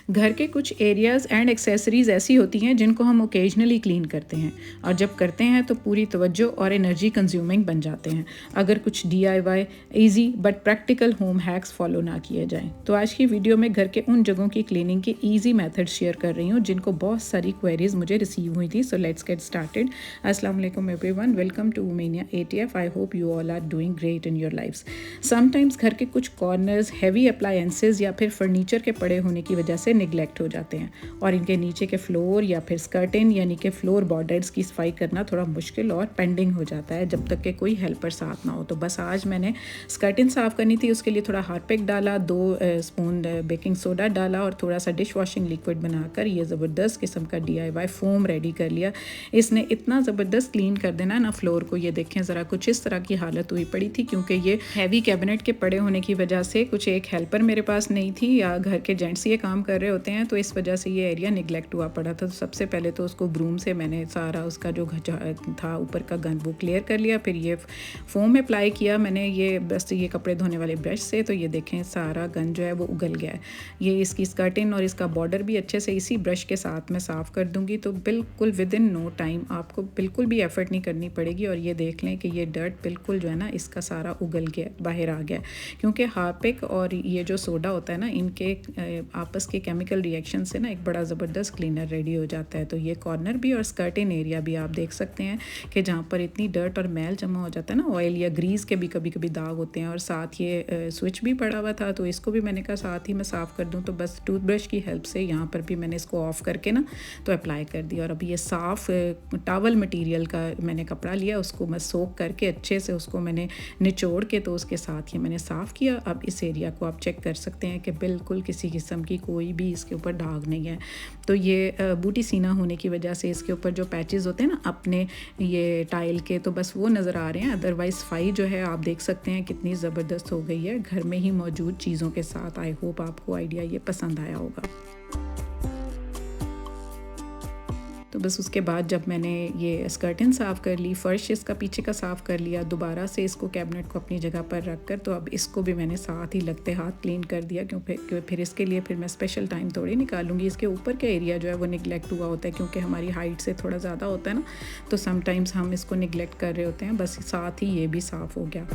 घर के कुछ एरियाज़ एंड एक्सेसरीज़ ऐसी होती हैं जिनको हम ओकेजनली क्लीन करते हैं और जब करते हैं तो पूरी तवज्जो और एनर्जी कंज्यूमिंग बन जाते हैं अगर कुछ DIY easy but practical home hacks follow ना किए जाएं। तो आज की वीडियो में घर के उन जगहों की क्लीनिंग के ईजी मेथड शेयर कर रही हूँ जिनको बहुत सारी क्वेरीज मुझे रिसीव हुई थी। So let's get started. अस्सलाम वालेकुम एवरीवन, वेलकम टू उमेनिया ATF। I hope you all are doing great in your lifes. Sometimes घर के कुछ कॉर्नर्स हैवी अप्लायंसेज या फिर फर्नीचर के पड़े होने की वजह से निगलेक्ट हो जाते हैं और इनके नीचे के फ्लोर या फिर स्कर्टिन यानी कि फ्लोर बॉर्डर्स की सफाई करना थोड़ा मुश्किल और पेंडिंग हो जाता है जब तक कि कोई हेल्पर साथ ना हो। तो बस आज मैंने स्कर्टिन साफ़ करनी थी, उसके लिए थोड़ा हार्पिक डाला, 2 स्पून बेकिंग सोडा डाला और थोड़ा सा डिश वॉशिंग लिक्विड बनाकर ये ज़बरदस्त किस्म का DIY फोम रेडी कर लिया। इसने इतना ज़बरदस्त क्लीन कर देना ना फ्लोर को। ये देखें ज़रा, कुछ इस तरह की हालत हुई पड़ी थी क्योंकि ये हैवी कैबिनेट के पड़े होने की वजह से कुछ एक हेल्पर मेरे पास नहीं थी या घर के जेंट्स ये काम कर रहे होते हैं, तो इस वजह से ये एरिया निगलेक्ट हुआ पड़ा था। तो सबसे पहले तो उसको ब्रूम से मैंने सारा उसका जो था ऊपर का गन वो क्लियर कर लिया, फिर ये फोम अप्लाई किया मैंने ये बस ये कपड़े धोने वाले ब्रश से। तो ये देखें सारा गन जो है वो उगल गया है। ये इसकी स्कर्टिन और इसका बॉर्डर भी अच्छे से इसी ब्रश के साथ मैं साफ़ कर दूंगी तो बिल्कुल विद इन नो टाइम आपको बिल्कुल भी एफर्ट नहीं करनी पड़ेगी। और ये देख लें कि ये डर्ट बिल्कुल जो है ना इसका सारा उगल गया, बाहर आ गया, क्योंकि हार्पिक और ये जो सोडा होता है ना इनके आपस के केमिकल रिएक्शन से ना एक बड़ा ज़बरदस्त क्लीनर रेडी हो जाता है। तो ये कॉर्नर भी और स्कर्टिन एरिया भी आप देख सकते हैं कि जहाँ पर इतनी डर्ट और मैल जमा हो जाता है ना, ऑयल या ग्रीस के भी कभी कभी दाग होते हैं। और साथ ये स्विच भी पड़ा हुआ था तो इसको भी मैंने कहा साथ ही मैं साफ़ कर दूँ। तो बस टूथब्रश की हेल्प से यहाँ पर भी मैंने इसको ऑफ़ करके ना तो अप्लाई कर दिया। और अब ये साफ़ टॉवल मटीरियल का मैंने कपड़ा लिया, उसको मैं सोक करके अच्छे से उसको मैंने निचोड़ के तो उसके साथ ही मैंने साफ़ किया। अब इस एरिया को आप चेक कर सकते हैं कि बिल्कुल किसी किस्म की कोई भी इसके ऊपर दाग नहीं है। तो ये बूटी सीना होने की वजह से इसके ऊपर जो पैचेस होते हैं ना अपने ये टाइल के, तो बस वो नज़र आ रहे हैं। अदरवाइज़ सफाई जो है आप देख सकते हैं कितनी ज़बरदस्त हो गई है घर में ही मौजूद चीज़ों के साथ। आई होप आपको आइडिया ये पसंद आया होगा। तो बस उसके बाद जब मैंने ये स्कर्टिन साफ़ कर ली, फ़र्श इसका पीछे का साफ़ कर लिया, दोबारा से इसको कैबिनेट को अपनी जगह पर रख कर तो अब इसको भी मैंने साथ ही लगते हाथ क्लीन कर दिया क्योंकि फिर इसके लिए फिर मैं स्पेशल टाइम थोड़ी निकालूंगी। इसके ऊपर का एरिया जो है वो निगलेक्ट हुआ होता है क्योंकि हमारी हाइट से थोड़ा ज़्यादा होता है ना, तो समटाइम्स हम इसको निगलेक्ट कर रहे होते हैं। बस साथ ही ये भी साफ़ हो गया।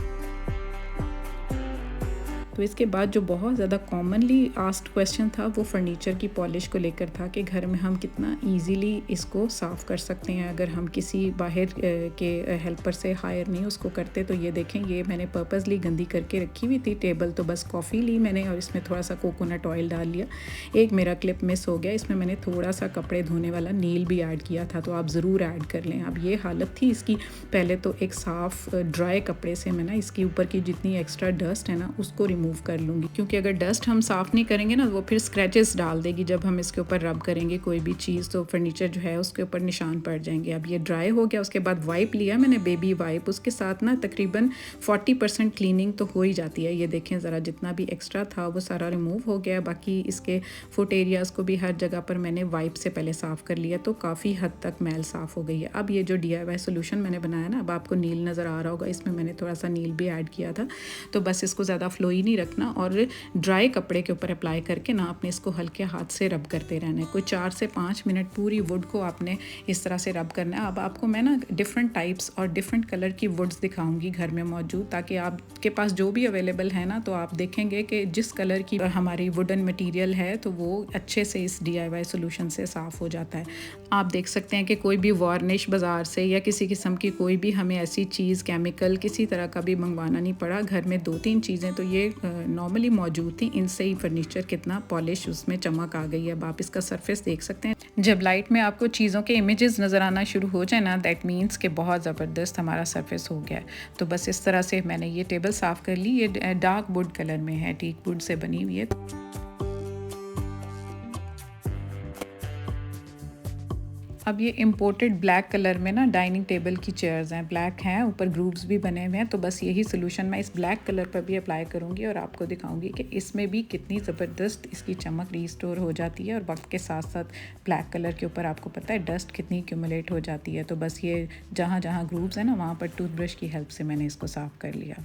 तो इसके बाद जो बहुत ज़्यादा कॉमनली आस्क्ड क्वेश्चन था वो फर्नीचर की पॉलिश को लेकर था कि घर में हम कितना इजीली इसको साफ़ कर सकते हैं अगर हम किसी बाहर के हेल्पर से हायर नहीं उसको करते। तो ये देखें, ये मैंने पर्पसली गंदी करके रखी हुई थी टेबल। तो बस कॉफ़ी ली मैंने और इसमें थोड़ा सा कोकोनट ऑयल डाल लिया। एक मेरा क्लिप मिस हो गया, इसमें मैंने थोड़ा सा कपड़े धोने वाला नील भी ऐड किया था, तो आप ज़रूर ऐड कर लें। अब ये हालत थी इसकी, पहले तो एक साफ़ ड्राई कपड़े से मैं ना इसके ऊपर की जितनी एक्स्ट्रा डस्ट है ना उसको रिमूव कर लूँगी, क्योंकि अगर डस्ट हम साफ़ नहीं करेंगे ना वो फिर स्क्रैचेस डाल देगी जब हम इसके ऊपर रब करेंगे कोई भी चीज़, तो फर्नीचर जो है उसके ऊपर निशान पड़ जाएंगे। अब ये ड्राई हो गया, उसके बाद वाइप लिया मैंने, बेबी वाइप, उसके साथ ना तकरीबन 40% क्लीनिंग तो हो ही जाती है। ये देखें ज़रा, जितना भी एक्स्ट्रा था वो सारा रिमूव हो गया। बाकी इसके फुट एरियाज़ को भी हर जगह पर मैंने वाइप से पहले साफ़ कर लिया, तो काफ़ी हद तक मैल साफ़ हो गई है। अब ये जो DIY सोल्यूशन मैंने बनाया ना, अब आपको नील नज़र आ रहा होगा, इसमें मैंने थोड़ा सा नील भी ऐड किया था। तो बस इसको ज़्यादा फ्लोई नहीं रखना और ड्राई कपड़े के ऊपर अप्लाई करके ना आपने इसको हल्के हाथ से रब करते रहना है। कोई 4 से 5 मिनट पूरी वुड को आपने इस तरह से रब करना है। अब आपको मैं ना डिफरेंट टाइप्स और डिफरेंट कलर की वुड्स दिखाऊंगी घर में मौजूद, ताकि आपके पास जो भी अवेलेबल है ना तो आप देखेंगे कि जिस कलर की हमारी वुडन मटेरियल है तो वो अच्छे से इस DIY सोल्यूशन से साफ़ हो जाता है। आप देख सकते हैं कि कोई भी वार्निश बाज़ार से या किसी किस्म की कोई भी हमें ऐसी चीज़ केमिकल किसी तरह का भी मंगवाना नहीं पड़ा। घर में 2-3 चीज़ें तो ये नॉर्मली मौजूद थी, इनसे ही फर्नीचर कितना पॉलिश उसमें चमक आ गई है। अब आप इसका सरफेस देख सकते हैं, जब लाइट में आपको चीज़ों के इमेजेस नज़र आना शुरू हो जाए ना, दैट मीन्स कि बहुत ज़बरदस्त हमारा सरफेस हो गया है। तो बस इस तरह से मैंने ये टेबल साफ़ कर ली। ये डार्क वुड कलर में है, टीक वुड से बनी हुई है। अब ये इम्पोर्टेड ब्लैक कलर में ना डाइनिंग टेबल की चेयर्स हैं, ब्लैक हैं, ऊपर ग्रूव्स भी बने हुए हैं। तो बस यही सोल्यूशन मैं इस ब्लैक कलर पर भी अप्लाई करूँगी और आपको दिखाऊंगी कि इसमें भी कितनी ज़बरदस्त इसकी चमक रिस्टोर हो जाती है। और वक्त के साथ साथ ब्लैक कलर के ऊपर आपको पता है डस्ट कितनी एक्यूमुलेट हो जाती है। तो बस ये जहाँ जहाँ ग्रूव्स हैं ना वहाँ पर टूथब्रश की हेल्प से मैंने इसको साफ़ कर लिया।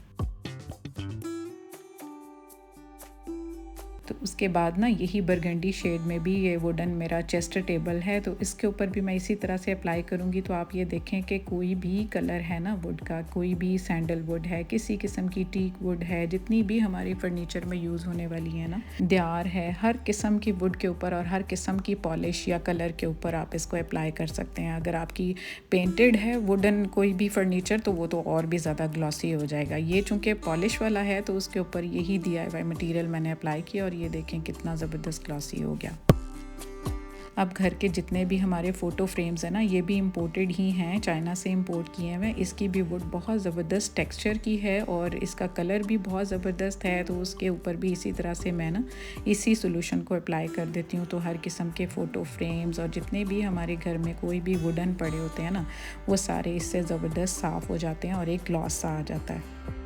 तो उसके बाद ना यही बरगंडी शेड में भी ये वुडन मेरा चेस्ट टेबल है, तो इसके ऊपर भी मैं इसी तरह से अप्लाई करूँगी। तो आप ये देखें कि कोई भी कलर है ना वुड का, कोई भी सैंडलवुड है, किसी किस्म की टीक वुड है, जितनी भी हमारी फर्नीचर में यूज़ होने वाली है ना, देयार है, हर किस्म की वुड के ऊपर और हर किस्म की पॉलिश या कलर के ऊपर आप इसको अप्लाई कर सकते हैं। अगर आपकी पेंटेड है वुडन कोई भी फर्नीचर तो वो तो और भी ज़्यादा ग्लॉसी हो जाएगा। ये चूँकि पॉलिश वाला है तो उसके ऊपर यही DIY मटेरियल मैंने अप्लाई किया और ये देखें कितना ज़बरदस्त ग्लॉसी हो गया। अब घर के जितने भी हमारे फ़ोटो फ्रेम्स हैं ना, ये भी इम्पोर्टेड ही हैं, चाइना से इम्पोर्ट किए हुए। इसकी भी वुड बहुत ज़बरदस्त टेक्सचर की है और इसका कलर भी बहुत ज़बरदस्त है। तो उसके ऊपर भी इसी तरह से मैं ना इसी सोल्यूशन को अप्लाई कर देती हूँ। तो हर किस्म के फ़ोटो फ्रेम्स और जितने भी हमारे घर में कोई भी वुडन पड़े होते हैं ना, वो सारे इससे ज़बरदस्त साफ़ हो जाते हैं और एक ग्लॉस सा आ जाता है।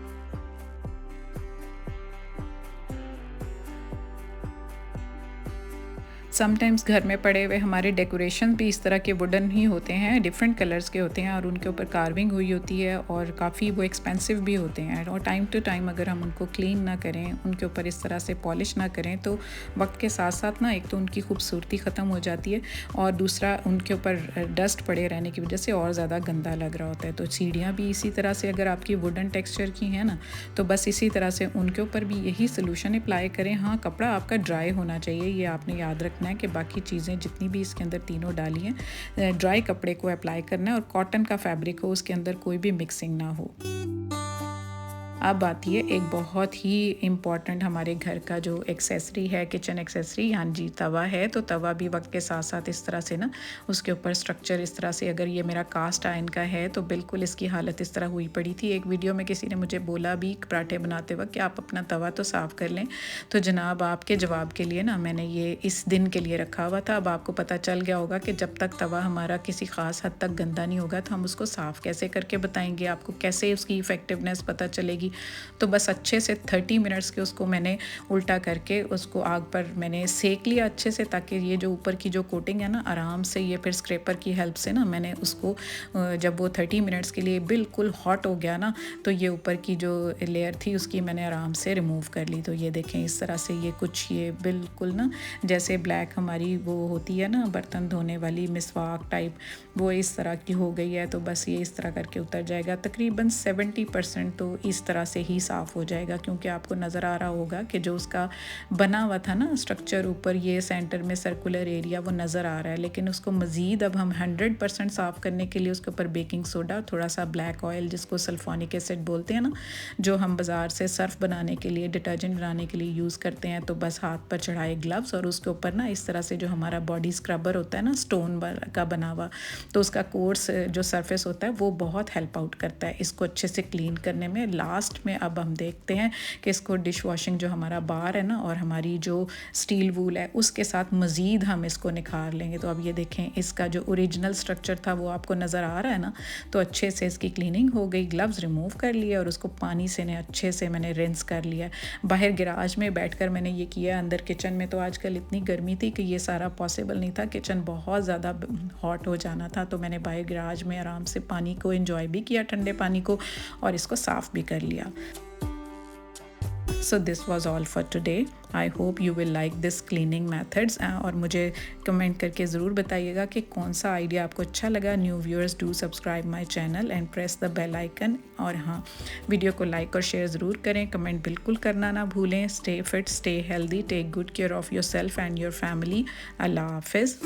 समटाइम्स घर में पड़े हुए हमारे डेकोरेशन भी इस तरह के वुडन ही होते हैं, डिफरेंट कलर्स के होते हैं और उनके ऊपर कार्विंग हुई होती है और काफ़ी वो एक्सपेंसिव भी होते हैं। और टाइम टू टाइम अगर हम उनको क्लीन ना करें, उनके ऊपर इस तरह से पॉलिश ना करें तो वक्त के साथ साथ ना एक तो उनकी खूबसूरती ख़त्म हो जाती है और दूसरा उनके ऊपर डस्ट पड़े रहने की वजह से और ज़्यादा गंदा लग रहा होता है। तो सीढ़ियाँ भी इसी तरह से अगर आपकी वुडन टेक्सचर की हैं ना, तो बस इसी तरह से उनके ऊपर भी यही सोल्यूशन अप्लाई करें। हाँ, कपड़ा आपका ड्राई होना चाहिए, ये आपने याद रखना है कि बाकी चीज़ें जितनी भी इसके अंदर तीनों डाली हैं, ड्राई कपड़े को अप्लाई करना है और कॉटन का फैब्रिक हो, उसके अंदर कोई भी मिक्सिंग ना हो। अब आती है एक बहुत ही इम्पॉर्टेंट हमारे घर का जो एक्सेसरी है, किचन एक्सेसरी, हाँ जी, तवा है। तो तवा भी वक्त के साथ साथ इस तरह से ना उसके ऊपर स्ट्रक्चर इस तरह से, अगर ये मेरा कास्ट आयरन का है तो बिल्कुल इसकी हालत इस तरह हुई पड़ी थी। एक वीडियो में किसी ने मुझे बोला भी पराठे बनाते वक्त कि आप अपना तवा तो साफ़ कर लें। तो जनाब आपके जवाब के लिए ना मैंने ये इस दिन के लिए रखा हुआ था। अब आपको पता चल गया होगा कि जब तक तवा हमारा किसी ख़ास हद तक गंदा नहीं होगा तो हम उसको साफ़ कैसे करके बताएंगे आपको, कैसे उसकी इफ़ेक्टिवनेस पता चलेगी। तो बस अच्छे से 30 मिनट्स के उसको मैंने उल्टा करके उसको आग पर मैंने सेक लिया अच्छे से, ताकि ये जो ऊपर की जो कोटिंग है ना आराम से, ये फिर स्क्रैपर की हेल्प से ना मैंने उसको जब वो 30 मिनट्स के लिए बिल्कुल हॉट हो गया ना, तो ये ऊपर की जो लेयर थी उसकी मैंने आराम से रिमूव कर ली। तो ये देखें इस तरह से ये कुछ ये बिल्कुल ना जैसे ब्लैक हमारी वो होती है ना बर्तन धोने वाली मिसवाक टाइप, वो इस तरह की हो गई है। तो बस ये इस तरह करके उतर जाएगा। तकरीबन 70% तो इस तरह से ही साफ़ हो जाएगा, क्योंकि आपको नज़र आ रहा होगा कि जो उसका बना हुआ था ना स्ट्रक्चर, ऊपर ये सेंटर में सर्कुलर एरिया वो नज़र आ रहा है। लेकिन उसको मज़ीद अब हम 100% साफ़ करने के लिए उसके ऊपर बेकिंग सोडा, थोड़ा सा ब्लैक ऑयल जिसको सल्फोनिक एसिड बोलते हैं ना, जो हम बाज़ार से सर्फ बनाने के लिए, डिटर्जेंट बनाने के लिए यूज़ करते हैं, तो बस हाथ पर चढ़ाए ग्लव्स और उसके ऊपर ना इस तरह से जो हमारा बॉडी स्क्रबर होता है ना स्टोन का बना हुआ, तो उसका कोर्स जो सरफेस होता है वो बहुत हेल्प आउट करता है इसको अच्छे से क्लीन करने में। लास्ट में अब हम देखते हैं कि इसको डिश वॉशिंग जो हमारा बार है ना और हमारी जो स्टील वूल है उसके साथ मज़ीद हम इसको निखार लेंगे। तो अब ये देखें इसका जो ओरिजिनल स्ट्रक्चर था वो आपको नज़र आ रहा है ना, तो अच्छे से इसकी क्लीनिंग हो गई। ग्लव्स रिमूव कर लिए और उसको पानी से ने अच्छे से मैंने रिंस कर लिया। बाहर गैराज में बैठकर मैंने ये किया, अंदर किचन में तो आजकल इतनी गर्मी थी कि ये सारा पॉसिबल नहीं था, किचन बहुत ज़्यादा हॉट हो जाना था। तो मैंने बाहर गैराज में आराम से पानी को एंजॉय भी किया, ठंडे पानी को, और इसको साफ़ भी कर लिया। So this was all for today. I hope you will like this cleaning methods और मुझे कमेंट करके ज़रूर बताइएगा कि कौन सा आइडिया आपको अच्छा लगा। New viewers do subscribe my channel and press the bell icon. और हाँ, वीडियो को लाइक और शेयर ज़रूर करें, कमेंट बिल्कुल करना ना भूलें। Stay fit, stay healthy, take good care of your self and your family. अल्लाह हाफिज़।